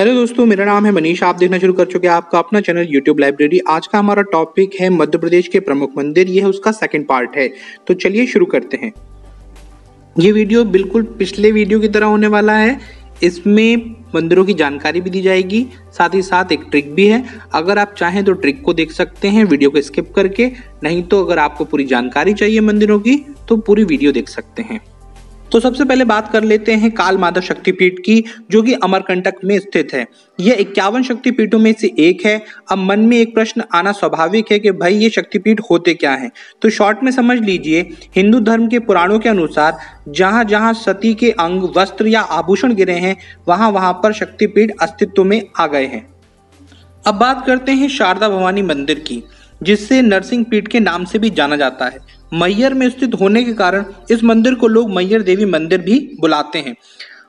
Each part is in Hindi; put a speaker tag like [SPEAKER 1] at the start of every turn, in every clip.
[SPEAKER 1] हेलो दोस्तों, मेरा नाम है मनीष। आप देखना शुरू कर चुके हैं आपका अपना चैनल यूट्यूब लाइब्रेरी। आज का हमारा टॉपिक है मध्य प्रदेश के प्रमुख मंदिर। यह उसका सेकंड पार्ट है, तो चलिए शुरू करते हैं। ये वीडियो बिल्कुल पिछले वीडियो की तरह होने वाला है। इसमें मंदिरों की जानकारी भी दी जाएगी, साथ ही साथ एक ट्रिक भी है। अगर आप चाहें तो ट्रिक को देख सकते हैं वीडियो को स्किप करके, नहीं तो अगर आपको पूरी जानकारी चाहिए मंदिरों की तो पूरी वीडियो देख सकते हैं। तो सबसे पहले बात कर लेते हैं काल माधव शक्तिपीठ की, जो कि अमरकंटक में स्थित है। यह 51 शक्तिपीठों में से एक है। अब मन में एक प्रश्न आना स्वाभाविक है कि भाई ये शक्तिपीठ होते क्या हैं। तो शॉर्ट में समझ लीजिए, हिंदू धर्म के पुराणों के अनुसार जहां जहां सती के अंग, वस्त्र या आभूषण गिरे हैं, वहां वहां पर शक्तिपीठ अस्तित्व में आ गए हैं। अब बात करते हैं शारदा भवानी मंदिर की, जिससे नरसिंह पीठ के नाम से भी जाना जाता है। मैहर में स्थित होने के कारण इस मंदिर को लोग मैहर देवी मंदिर भी बुलाते हैं।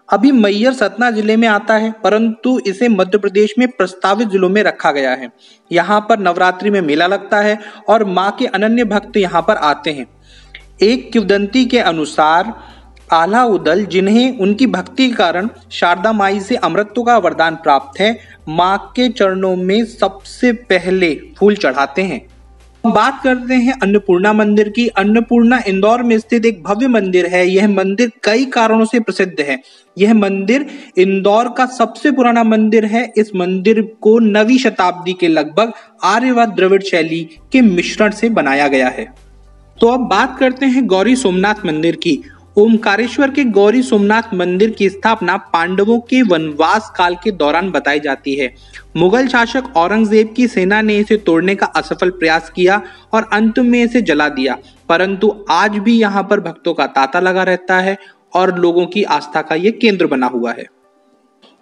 [SPEAKER 1] अभी मैहर सतना जिले में आता है, परंतु इसे मध्य प्रदेश में प्रस्तावित जिलों में रखा गया है। यहाँ पर नवरात्रि में मेला लगता है और माँ के अनन्य भक्त यहाँ पर आते हैं। एक किंवदंती के अनुसार आल्हा उदल, जिन्हें उनकी भक्ति के कारण शारदा माई से अमृतत्व का वरदान प्राप्त है, माँ के चरणों में सबसे पहले फूल चढ़ाते हैं। बात करते हैं अन्नपूर्णा मंदिर की। अन्नपूर्णा इंदौर में स्थित एक भव्य मंदिर है। यह मंदिर कई कारणों से प्रसिद्ध है। यह मंदिर इंदौर का सबसे पुराना मंदिर है। इस मंदिर को 9वीं शताब्दी के लगभग आर्य व द्रविड़ शैली के मिश्रण से बनाया गया है। तो अब बात करते हैं गौरी सोमनाथ मंदिर की। ओमकारेश्वर के गौरी सोमनाथ मंदिर की स्थापना पांडवों के वनवास काल के दौरान बताई जाती है। मुगल शासक औरंगजेब की सेना ने इसे तोड़ने का असफल प्रयास किया और अंत में इसे जला दिया, परंतु आज भी यहाँ पर भक्तों का तांता लगा रहता है और लोगों की आस्था का ये केंद्र बना हुआ है।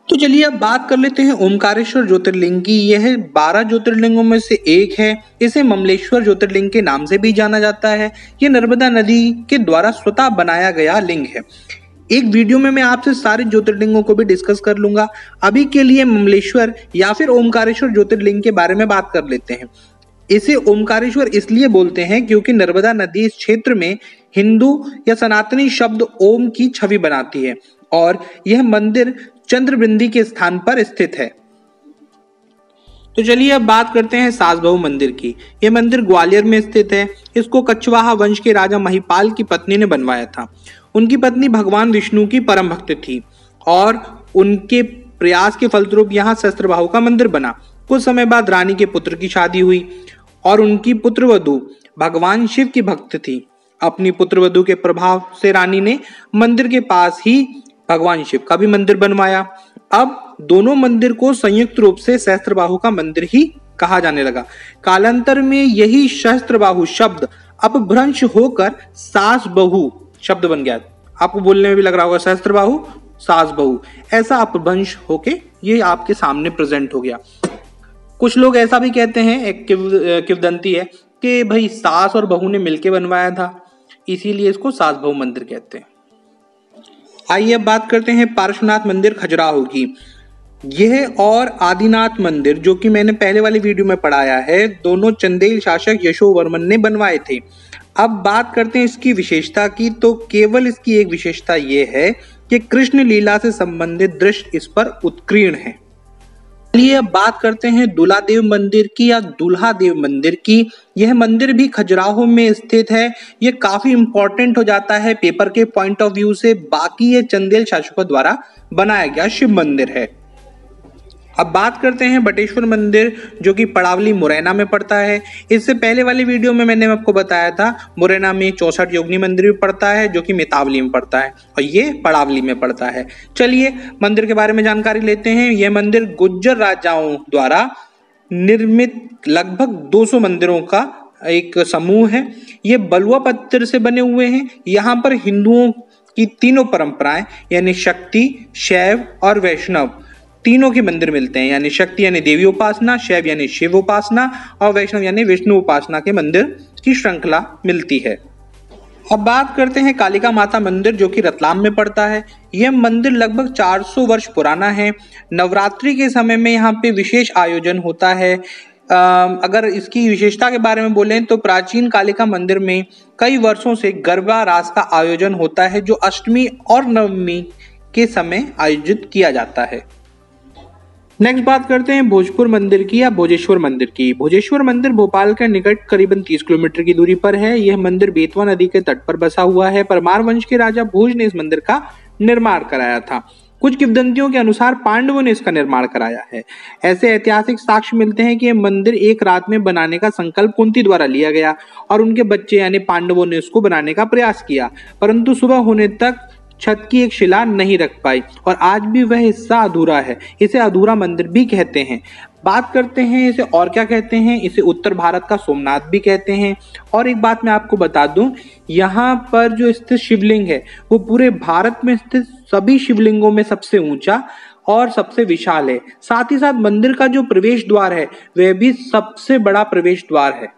[SPEAKER 1] तो चलिए अब बात कर लेते हैं ओमकारेश्वर ज्योतिर्लिंग की। यह 12 ज्योतिर्लिंगों में से एक है। इसे ममलेश्वर ज्योतिर्लिंग के नाम से भी जाना जाता है। यह नर्मदा नदी के द्वारा स्वतः बनाया गया लिंग है। एक वीडियो में मैं आपसे सारे ज्योतिर्लिंगों को भी डिस्कस कर लूंगा। अभी के लिए ममलेश्वर या फिर ओमकारेश्वर ज्योतिर्लिंग के बारे में बात कर लेते हैं। इसे ओमकारेश्वर इसलिए बोलते हैं क्योंकि नर्मदा नदी इस क्षेत्र में हिंदू या सनातनी शब्द ओम की छवि बनाती है और यह मंदिर चंद्रबिंदी के स्थान पर स्थित है। तो चलिए अब बात करते हैं सास बहू मंदिर की। यह मंदिर ग्वालियर में स्थित है। इसको कछवाहा वंश के राजा महिपाल की पत्नी ने बनवाया था। उनकी पत्नी भगवान विष्णु की परम भक्त थी और उनके प्रयास के फलस्वरूप यहाँ सहस्त्रबाहु का मंदिर बना। कुछ समय बाद रानी के पुत्र की शादी हुई और उनकी पुत्रवधू भगवान शिव की भक्त थी। अपनी पुत्रवधू के प्रभाव से रानी ने मंदिर के पास ही भगवान शिव का भी मंदिर बनवाया। अब दोनों मंदिर को संयुक्त रूप से सहस्त्रबाहु का मंदिर ही कहा जाने लगा। कालांतर में यही सहस्त्रबाहु शब्द अपभ्रंश होकर सास बहू शब्द बन गया। आपको बोलने में भी लग रहा होगा सहस्त्रबाहु सास बहू, ऐसा अपभ्रंश होके ये आपके सामने प्रेजेंट हो गया। कुछ लोग ऐसा भी कहते हैं, एक किंवदंती है कि भाई सास और बहू ने मिलकर बनवाया था, इसीलिए इसको सास बहू मंदिर कहते हैं। आइए अब बात करते हैं पार्श्वनाथ मंदिर खजुराहो की। यह और आदिनाथ मंदिर, जो कि मैंने पहले वाली वीडियो में पढ़ाया है, दोनों चंदेल शासक यशोवर्मन ने बनवाए थे। अब बात करते हैं इसकी विशेषता की। तो केवल इसकी एक विशेषता यह है कि कृष्ण लीला से संबंधित दृश्य इस पर उत्कीर्ण है। चलिए अब बात करते हैं दुल्हादेव मंदिर की या दुल्हादेव मंदिर की। यह मंदिर भी खजुराहो में स्थित है। यह काफी इंपॉर्टेंट हो जाता है पेपर के पॉइंट ऑफ व्यू से। बाकी ये चंदेल शासकों द्वारा बनाया गया शिव मंदिर है। अब बात करते हैं बटेश्वर मंदिर, जो कि पड़ावली मुरैना में पड़ता है। इससे पहले वाली वीडियो में मैंने आपको बताया था मुरैना में 64 योगिनी मंदिर भी पड़ता है, जो कि मेतावली में पड़ता है, और ये पड़ावली में पड़ता है। चलिए मंदिर के बारे में जानकारी लेते हैं। यह मंदिर गुज्जर राजाओं द्वारा निर्मित लगभग 200 मंदिरों का एक समूह है। ये बलुआ पत्थर से बने हुए हैं। यहाँ पर हिंदुओं की तीनों परंपराएं यानी शक्ति, शैव और वैष्णव तीनों के मंदिर मिलते हैं। यानी शक्ति यानी देवी उपासना, शैव यानी शिव उपासना और वैष्णव यानी विष्णु उपासना के मंदिर की श्रृंखला मिलती है। अब बात करते हैं कालिका माता मंदिर, जो कि रतलाम में पड़ता है। यह मंदिर लगभग 400 वर्ष पुराना है। नवरात्रि के समय में यहाँ पे विशेष आयोजन होता है। अगर इसकी विशेषता के बारे में बोलें तो प्राचीन कालिका मंदिर में कई वर्षों से गरबा रास का आयोजन होता है, जो अष्टमी और नवमी के समय आयोजित किया जाता है। नेक्स्ट बात करते हैं भोजपुर मंदिर की या भोजेश्वर मंदिर की। भोजेश्वर मंदिर भोपाल के निकट करीबन 30 किलोमीटर की दूरी पर है। यह मंदिर बेतवा नदी के तट पर बसा हुआ है। परमार वंश के राजा भोज ने इस मंदिर का निर्माण कराया था। कुछ किंवदंतियों के अनुसार पांडवों ने इसका निर्माण कराया है। ऐसे ऐतिहासिक साक्ष्य मिलते हैं कि यह मंदिर एक रात में बनाने का संकल्प कुंती द्वारा लिया गया और उनके बच्चे यानी पांडवों ने इसको बनाने का प्रयास किया, परंतु सुबह होने तक छत की एक शिला नहीं रख पाई और आज भी वह हिस्सा अधूरा है। इसे अधूरा मंदिर भी कहते हैं। बात करते हैं इसे और क्या कहते हैं, इसे उत्तर भारत का सोमनाथ भी कहते हैं। और एक बात मैं आपको बता दूं, यहाँ पर जो स्थित शिवलिंग है वो पूरे भारत में स्थित सभी शिवलिंगों में सबसे ऊंचा और सबसे विशाल है। साथ ही साथ मंदिर का जो प्रवेश द्वार है वह भी सबसे बड़ा प्रवेश द्वार है।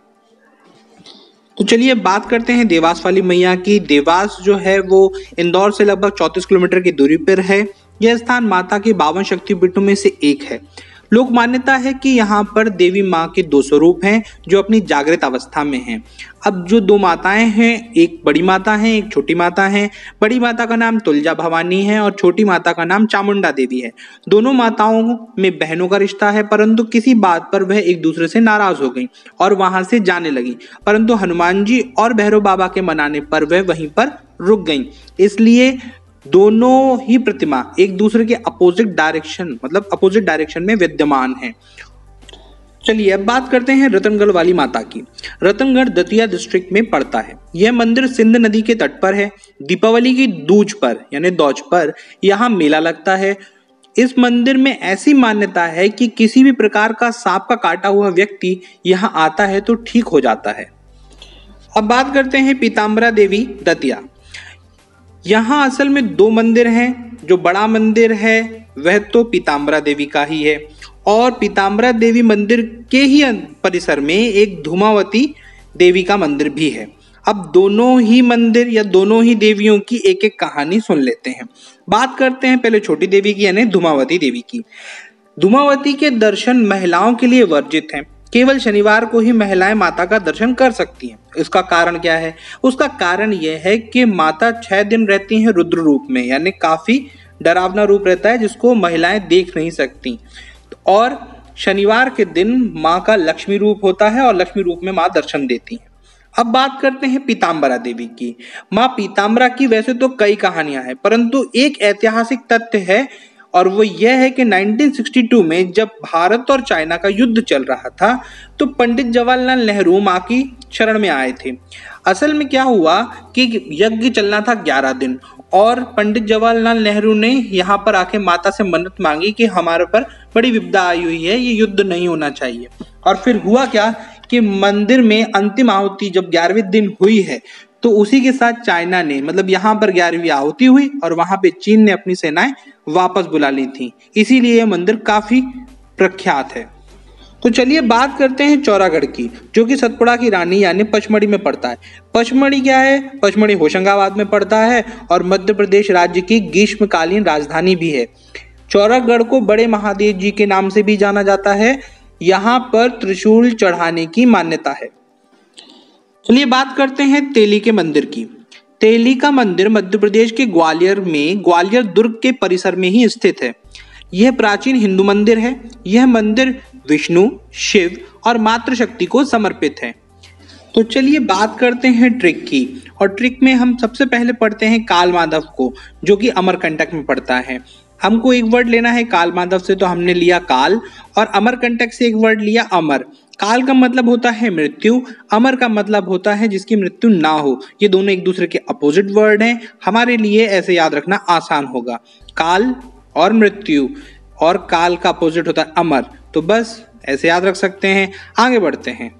[SPEAKER 1] तो चलिए बात करते हैं देवास वाली मैया की। देवास जो है वो इंदौर से लगभग 34 किलोमीटर की दूरी पर है। यह स्थान माता के 52 शक्तिपीठों में से एक है। लोक मान्यता है कि यहाँ पर देवी माँ के 2 स्वरूप हैं जो अपनी जागृत अवस्था में हैं। अब जो 2 माताएं हैं, एक बड़ी माता है, एक छोटी माता है। बड़ी माता का नाम तुलजा भवानी है और छोटी माता का नाम चामुंडा देवी है। दोनों माताओं में बहनों का रिश्ता है, परंतु किसी बात पर वह एक दूसरे से नाराज हो गई और वहां से जाने लगी, परंतु हनुमान जी और भैरव बाबा के मनाने पर वह वहीं पर रुक गई। इसलिए दोनों ही प्रतिमा एक दूसरे के अपोजिट डायरेक्शन में विद्यमान है। चलिए अब बात करते हैं रतनगढ़ वाली माता की। रतनगढ़ दतिया डिस्ट्रिक्ट में पड़ता है। यह मंदिर सिंध नदी के तट पर है। दीपावली की दूज पर यानी दौज पर यहाँ मेला लगता है। इस मंदिर में ऐसी मान्यता है कि किसी भी प्रकार का सांप का काटा हुआ व्यक्ति यहाँ आता है तो ठीक हो जाता है। अब बात करते हैं पीताम्बरा देवी दतिया। यहाँ असल में 2 मंदिर हैं। जो बड़ा मंदिर है वह तो पीताम्बरा देवी का ही है और पीताम्बरा देवी मंदिर के ही परिसर में एक धूमावती देवी का मंदिर भी है। अब दोनों ही मंदिर या दोनों ही देवियों की एक एक कहानी सुन लेते हैं। बात करते हैं पहले छोटी देवी की यानी धूमावती देवी की। धूमावती के दर्शन महिलाओं के लिए वर्जित हैं। केवल शनिवार को ही महिलाएं माता का दर्शन कर सकती हैं। इसका कारण क्या है? उसका कारण यह है कि माता 6 दिन रहती हैं रुद्र रूप में, यानी काफी डरावना रूप रहता है जिसको महिलाएं देख नहीं सकती। और शनिवार के दिन माँ का लक्ष्मी रूप होता है और लक्ष्मी रूप में माँ दर्शन देती हैं। अब बात करते हैं पीताम्बरा देवी की। माँ पीताम्बरा की वैसे तो कई कहानियां हैं, परंतु एक ऐतिहासिक तथ्य है और वो यह है कि 1962 में जब भारत और चाइना का युद्ध चल रहा था तो पंडित जवाहरलाल नेहरू माँ की शरण में आए थे। असल में क्या हुआ कि यज्ञ चलना था 11 दिन और पंडित जवाहरलाल नेहरू ने यहाँ पर आके माता से मन्नत मांगी कि हमारे पर बड़ी विपदा आई हुई है, ये युद्ध नहीं होना चाहिए। और फिर हुआ क्या कि मंदिर में अंतिम आहुति जब 11वें दिन हुई है तो उसी के साथ चाइना ने यहाँ पर 11वीं आहुति हुई और वहां पे चीन ने अपनी सेनाएं वापस बुला ली थी। इसीलिए यह मंदिर काफी प्रख्यात है। तो चलिए बात करते हैं चौरागढ़ की, जो कि सतपुड़ा की रानी यानी पचमढ़ी में पड़ता है। पचमढ़ी क्या है? पचमढ़ी होशंगाबाद में पड़ता है और मध्य प्रदेश राज्य की ग्रीष्मकालीन राजधानी भी है। चौरागढ़ को बड़े महादेव जी के नाम से भी जाना जाता है। यहाँ पर त्रिशूल चढ़ाने की मान्यता है। चलिए बात करते हैं तेली के मंदिर की। तेली का मंदिर मध्य प्रदेश के ग्वालियर में ग्वालियर दुर्ग के परिसर में ही स्थित है। यह प्राचीन हिंदू मंदिर है। यह मंदिर विष्णु, शिव और मातृशक्ति को समर्पित है। तो चलिए बात करते हैं ट्रिक की, और ट्रिक में हम सबसे पहले पढ़ते हैं काल माधव को, जो कि अमरकंटक में पड़ता है। हमको एक वर्ड लेना है काल माधव से, तो हमने लिया काल, और अमरकंटक से एक वर्ड लिया अमर। काल का मतलब होता है मृत्यु, अमर का मतलब होता है जिसकी मृत्यु ना हो। ये दोनों एक दूसरे के अपोजिट वर्ड हैं। हमारे लिए ऐसे याद रखना आसान होगा, काल और मृत्यु, और काल का अपोजिट होता है अमर। तो बस ऐसे याद रख सकते हैं। आगे बढ़ते हैं।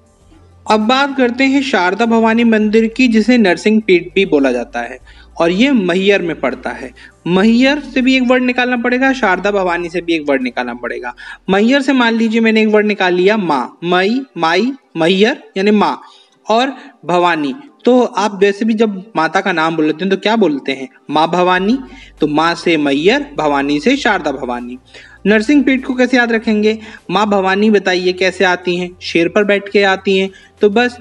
[SPEAKER 1] अब बात करते हैं शारदा भवानी मंदिर की, जिसे नरसिंह पीठ भी बोला जाता है, और ये मैहर में पड़ता है। मैहर से भी एक वर्ड निकालना पड़ेगा, शारदा भवानी से भी एक वर्ड निकालना पड़ेगा। मैहर से मान लीजिए मैंने एक वर्ड निकाल लिया माँ, मई, माई, मैहर यानी माँ, और भवानी। तो आप वैसे भी जब माता का नाम बोलते हैं तो क्या बोलते हैं? माँ भवानी। तो माँ से मैहर, भवानी से शारदा भवानी। नरसिंह पीठ को कैसे याद रखेंगे? माँ भवानी बताइए कैसे आती हैं? शेर पर बैठ के आती हैं। तो बस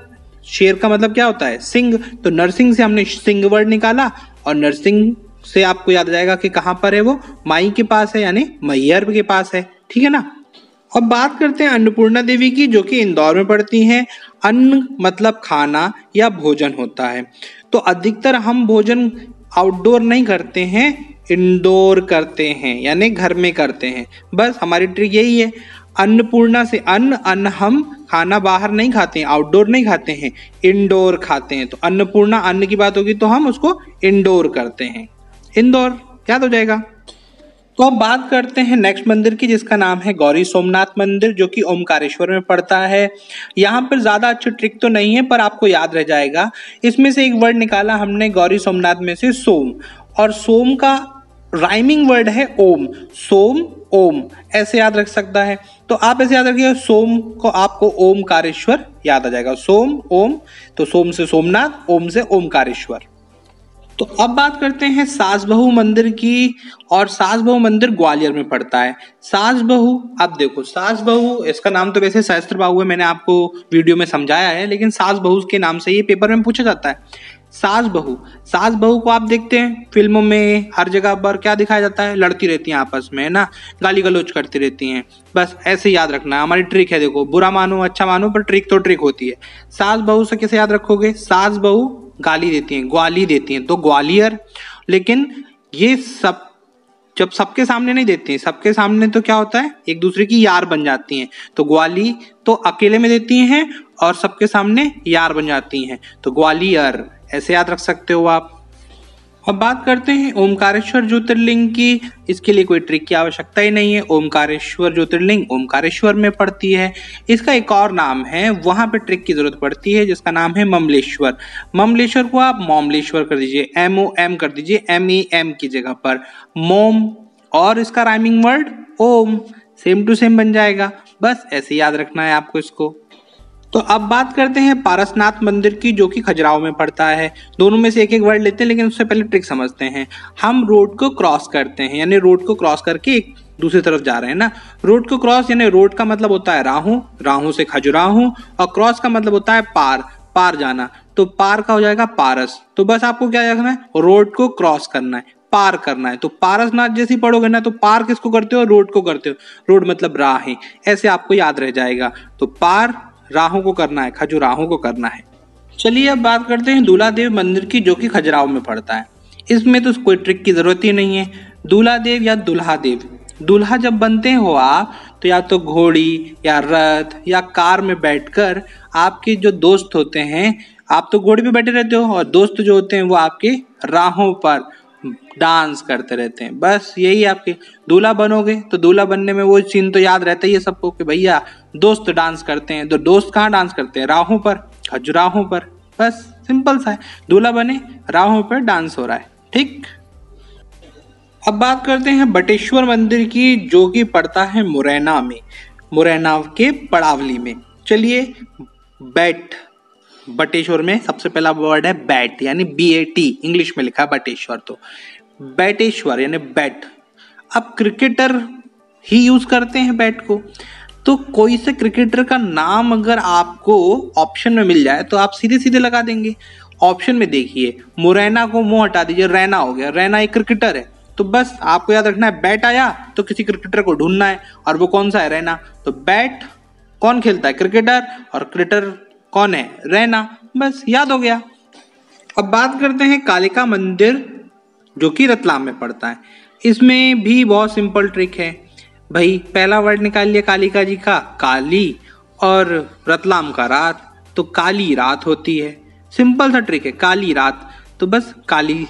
[SPEAKER 1] शेर का मतलब क्या होता है? सिंह। तो नरसिंह से हमने सिंह वर्ड निकाला, और नरसिंह से आपको याद आ जाएगा कि कहाँ पर है वो? माई के पास है, यानी मैहर के पास है। ठीक है ना। अब बात करते हैं अन्नपूर्णा देवी की, जो कि इंदौर में पड़ती हैं। अन्न मतलब खाना या भोजन होता है। तो अधिकतर हम भोजन आउटडोर नहीं करते हैं, इंडोर करते हैं, यानी घर में करते हैं। बस हमारी ट्रिक यही है। अन्नपूर्णा से अन्न हम खाना बाहर नहीं खाते हैं, आउटडोर नहीं खाते हैं, इंडोर खाते हैं। तो अन्नपूर्णा अन्न की बात होगी तो हम उसको इंडोर करते हैं, इंदौर, याद हो जाएगा। तो अब बात करते हैं नेक्स्ट मंदिर की, जिसका नाम है गौरी सोमनाथ मंदिर, जो कि ओमकारेश्वर में पड़ता है। यहाँ पर ज्यादा अच्छी ट्रिक तो नहीं है, पर आपको याद रह जाएगा। इसमें से एक वर्ड निकाला हमने गौरी सोमनाथ में से, सोम, और सोम का राइमिंग वर्ड है ओम। सोम ओम ऐसे याद रख सकता है। तो आप ऐसे याद रखिए, सोम को आपको ओमकारेश्वर याद आ जाएगा। सोम ओम, तो सोम से सोमनाथ, ओम से ओमकारेश्वर। तो अब बात करते हैं सास बहू मंदिर की, और सास बहू मंदिर ग्वालियर में पड़ता है। सास बहू, अब देखो सास बहू, इसका नाम तो वैसे सहस्त्र बाहु है, मैंने आपको वीडियो में समझाया है, लेकिन सास बहू के नाम से ये पेपर में पूछा जाता है। सास बहू, सास बहू को आप देखते हैं फिल्मों में, हर जगह पर क्या दिखाया जाता है, लड़ती रहती हैं आपस में, है ना, गाली गलौज करती रहती हैं। बस ऐसे याद रखना है, हमारी ट्रिक है। देखो बुरा मानो अच्छा मानो, पर ट्रिक तो ट्रिक होती है। सास बहू से कैसे याद रखोगे, सास बहू गाली देती हैं, ग्वाली देती हैं, तो ग्वालियर। लेकिन ये सब जब सबके सामने नहीं देती हैं, सबके सामने तो क्या होता है, एक दूसरे की यार बन जाती हैं। तो ग्वाली तो अकेले में देती हैं और सबके सामने यार बन जाती हैं, तो ग्वालियर ऐसे याद रख सकते हो आप। अब बात करते हैं ओमकारेश्वर ज्योतिर्लिंग की। इसके लिए कोई ट्रिक की आवश्यकता ही नहीं है। ओमकारेश्वर ज्योतिर्लिंग ओमकारेश्वर में पड़ती है। इसका एक और नाम है, वहां पे ट्रिक की जरूरत पड़ती है, जिसका नाम है ममलेश्वर। ममलेश्वर को आप मोमलेश्वर कर दीजिए, MOM कर दीजिए, MEM की जगह पर मोम, और इसका राइमिंग वर्ड ओम, सेम टू सेम बन जाएगा। बस ऐसे याद रखना है आपको इसको। तो अब बात करते हैं पारसनाथ मंदिर की, जो कि खजुराहो में पड़ता है। दोनों में से एक एक वर्ड लेते हैं, लेकिन उससे पहले ट्रिक समझते हैं। हम रोड को क्रॉस करते हैं, यानी रोड को क्रॉस करके एक दूसरी तरफ जा रहे हैं ना। रोड को क्रॉस, यानी रोड का मतलब होता है राहू, राहू से खजुराहो, और क्रॉस का मतलब होता है पार, पार जाना। तो पार का हो जाएगा पारस। तो बस आपको क्या रखना है, रोड को क्रॉस करना है, पार करना है। तो पारसनाथ जैसी पढ़ोगे ना, तो पार किसको करते हो, रोड को करते हो। रोड मतलब राहें, ऐसे आपको याद रह जाएगा। तो पार राहों को करना है, खजुराहों को करना है। चलिए अब बात करते हैं दूल्हा देव मंदिर की, जो कि खजुराहो में पड़ता है। इसमें तो कोई ट्रिक की जरूरत ही नहीं है। दूल्हा देव या दुल्हा देव, दूल्हा जब बनते हो आप, तो या तो घोड़ी या रथ या कार में बैठकर आपके जो दोस्त होते हैं, आप तो घोड़े पे बैठे रहते हो, और दोस्त जो होते हैं वो आपके राहों पर डांस करते रहते हैं। बस यही आपके दूल्हा बनोगे, तो दूल्हा बनने में वो सीन तो याद रहता ही है सबको कि भैया दोस्त डांस करते हैं। तो दोस्त कहाँ डांस करते हैं, राहों पर, खजुराहों पर। बस सिंपल सा है, दूल्हा बने, राहों पर डांस हो रहा है, ठीक। अब बात करते हैं बटेश्वर मंदिर की, जो कि पड़ता है मुरैना में, मुरैना के पड़ावली में। चलिए, बैट, बटेश्वर में सबसे पहला वर्ड है बैट, यानी BAT इंग्लिश में लिखा है बटेश्वर, तो बैटेश्वर यानी बैट। अब क्रिकेटर ही यूज करते हैं बैट को, तो कोई से क्रिकेटर का नाम अगर आपको ऑप्शन में मिल जाए तो आप सीधे सीधे लगा देंगे। ऑप्शन में देखिए, मुरैना को मुंह हटा दीजिए, रैना हो गया, रैना एक क्रिकेटर है। तो बस आपको याद रखना है, बैट आया तो किसी क्रिकेटर को ढूंढना है, और वो कौन सा है, रैना। तो बैट कौन खेलता है, क्रिकेटर, और क्रिकेटर कौन है, रैना। बस याद हो गया। अब बात करते हैं कालिका मंदिर, जो कि रतलाम में पड़ता है। इसमें भी बहुत सिंपल ट्रिक है भाई। पहला वर्ड निकाल लिया कालिका जी का, काली, और रतलाम का रात, तो काली रात होती है। सिंपल सा ट्रिक है, काली रात। तो बस काली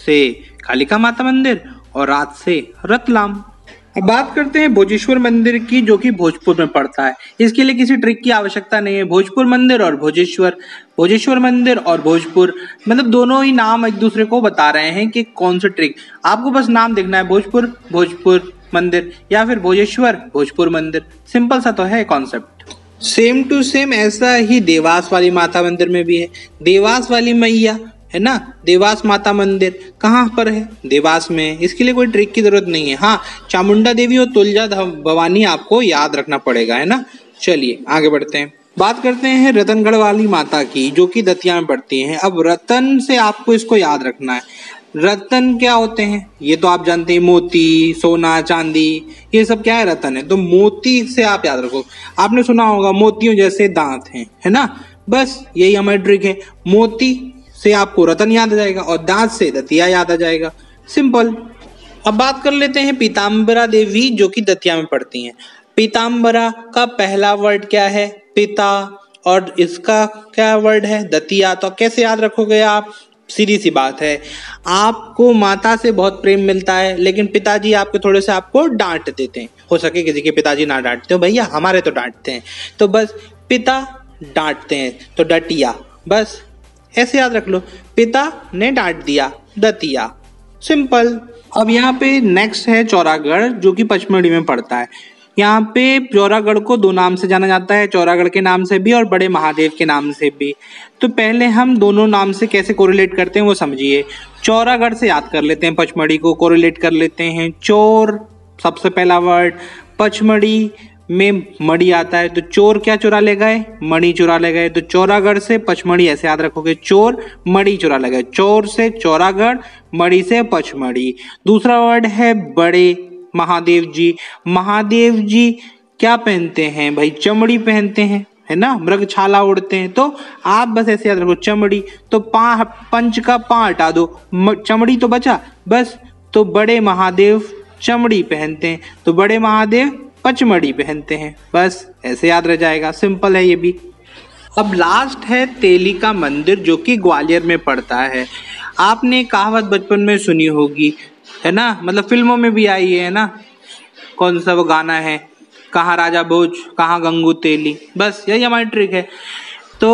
[SPEAKER 1] से कालिका माता मंदिर, और रात से रतलाम। अब बात करते हैं भोजेश्वर मंदिर की, जो कि भोजपुर में पड़ता है। इसके लिए किसी ट्रिक की आवश्यकता नहीं है। भोजपुर मंदिर और भोजेश्वर, भोजेश्वर मंदिर और भोजपुर, मतलब दोनों ही नाम एक दूसरे को बता रहे हैं कि कौन सा ट्रिक। आपको बस नाम देखना है, भोजपुर भोजपुर मंदिर, या फिर भोजेश्वर भोजपुर मंदिर। सिंपल सा तो है कॉन्सेप्ट। सेम टू सेम ऐसा ही देवास वाली माता मंदिर में भी है। देवास वाली मैया है ना, देवास माता मंदिर कहाँ पर है, देवास में। इसके लिए कोई ट्रिक की जरूरत नहीं है। हाँ, चामुंडा देवी और तुलजा भवानी आपको याद रखना पड़ेगा, है ना। चलिए आगे बढ़ते हैं। बात करते हैं रतनगढ़ वाली माता की, जो कि दतिया में पड़ती है। अब रतन से आपको इसको याद रखना है। रत्न क्या होते हैं ये तो आप जानते हैं, मोती, सोना, चांदी, ये सब क्या है, रत्न है। तो मोती से आप याद रखो, आपने सुना होगा मोतियों जैसे दांत हैं, है ना। बस यही हमारी ट्रिक है, मोती से आपको रत्न याद आ जाएगा और दांत से दतिया याद आ जाएगा, सिंपल। अब बात कर लेते हैं पीताम्बरा देवी जो कि दतिया में पढ़ती हैं। पीताम्बरा का पहला वर्ड क्या है, पिता, और इसका क्या वर्ड है, दतिया। तो कैसे याद रखोगे आप, सीधी सी बात है, आपको माता से बहुत प्रेम मिलता है लेकिन पिताजी आपके थोड़े से आपको डांट देते हैं। हो सके किसी के पिताजी ना डांटते हो, भैया हमारे तो डांटते हैं, तो बस पिता डांटते हैं तो डटिया, बस ऐसे याद रख लो, पिता ने डांट दिया, दतिया, सिंपल। अब यहाँ पे नेक्स्ट है चौरागढ़ जो कि पचमढ़ी में पड़ता है। यहाँ पे चौरागढ़ को दो नाम से जाना जाता है, चौरागढ़ के नाम से भी और बड़े महादेव के नाम से भी। तो पहले हम दोनों नाम से कैसे कोरिलेट करते हैं वो समझिए। चौरागढ़ से याद कर लेते हैं, पचमढ़ी को कोरिलेट कर लेते हैं। चोर सबसे पहला वर्ड, पचमढ़ी में मणि आता है, तो चोर क्या चुरा ले गए, मणि चुरा ले गए। तो चौरागढ़ से पचमढ़ी ऐसे याद रखोगे, चोर मणि चुरा ले गए, चोर से चौरागढ़, मणि से पचमढ़ी। दूसरा वर्ड है बड़े महादेव जी। महादेव जी क्या पहनते हैं भाई, चमड़ी पहनते हैं, है ना, मृगछाला उड़ते हैं। तो आप बस ऐसे याद रखो, चमड़ी, तो पंच का पा हटा दो, चमड़ी तो बचा, बस। तो बड़े महादेव चमड़ी पहनते हैं, तो बड़े महादेव पचमढ़ी पहनते हैं, बस ऐसे याद रह जाएगा, सिंपल है ये भी। अब लास्ट है तेली का मंदिर जो कि ग्वालियर में पड़ता है। आपने कहावत बचपन में सुनी होगी, है ना, मतलब फिल्मों में भी आई है ना, कौन सा वो गाना है, कहाँ राजा भोज कहाँ गंगू तेली, बस यही हमारी ट्रिक है। तो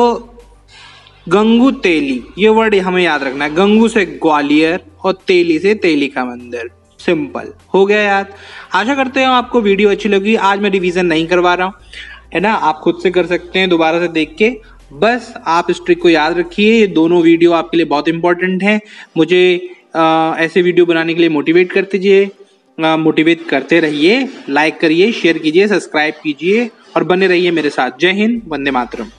[SPEAKER 1] गंगू तेली ये वर्ड हमें याद रखना है, गंगू से ग्वालियर और तेली से तेली का मंदिर, सिंपल हो गया याद। आशा करते हैं आपको वीडियो अच्छी लगी। आज मैं रिवीजन नहीं करवा रहा हूँ, है ना, आप खुद से कर सकते हैं दोबारा से देख के, बस आप इस ट्रिक को याद रखिए। ये दोनों वीडियो आपके लिए बहुत इंपॉर्टेंट हैं। मुझे ऐसे वीडियो बनाने के लिए मोटिवेट करते रहिए, लाइक करिए, शेयर कीजिए, सब्सक्राइब कीजिए और बने रहिए मेरे साथ। जय हिंद, वंदे मातरम।